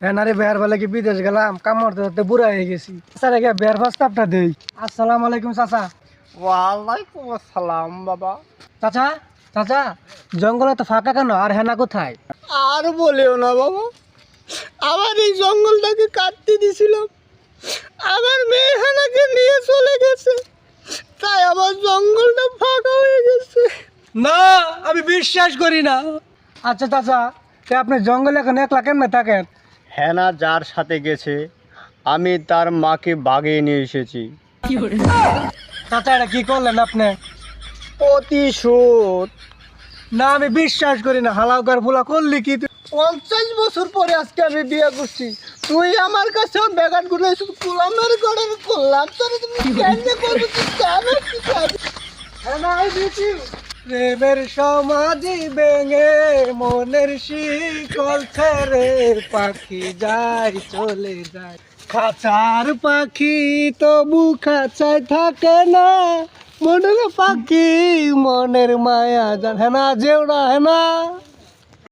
হ্যাঁ না রে বের বেলা কি বিদেশ গেলাম কাম করতে করতে বুড়া হয়ে গেছি। স্যার একে বের প্রস্তাবটা দেই। আসসালামু আলাইকুম চাচা। ওয়ালাইকুম আসসালাম বাবা। চাচা চাচা জঙ্গলে তো ফাঁকা কেন আর হেনা কোথায়? আর বলেও না বাবা, আবার এই জঙ্গলটাকে কাটতে দিছিলাম, আমার মেয়ে হানাকে নিয়ে চলে গেছে, তাই আমার জঙ্গলটা ফাঁকা হয়ে গেছে। না আমি বিশ্বাস করি না। আচ্ছা চাচা আপনি জঙ্গলে এখন একলা কেমনে থাকেন? হেনা যার সাথে গেছে আমি তার মাকে বাগিয়ে নিয়ে এসেছি। চাচা এটা কি করলেন আপনি? প্রতিশোধ। না আমি বিশ্বাস করি না। হালাউকার ফুলা করলি কি তুই? 50 বছর পরে আজকে আমি বিয়ে করছি, তুই আমার কাছে বেগান গুলো কুলামের গড়ের করলাম, তোরে তুমি কেন করবি? তুই কেন কি চাবি? হেনা দিছি প্রেমের সমাধি ভেঙে মনের শিকল ছেড়ে পাখি যায় চলে যায়। খাঁচার পাখি তবু খাঁচায় থাকে না, মনের পাখি মনের মায়া জান। হেনা যেও না হেনা।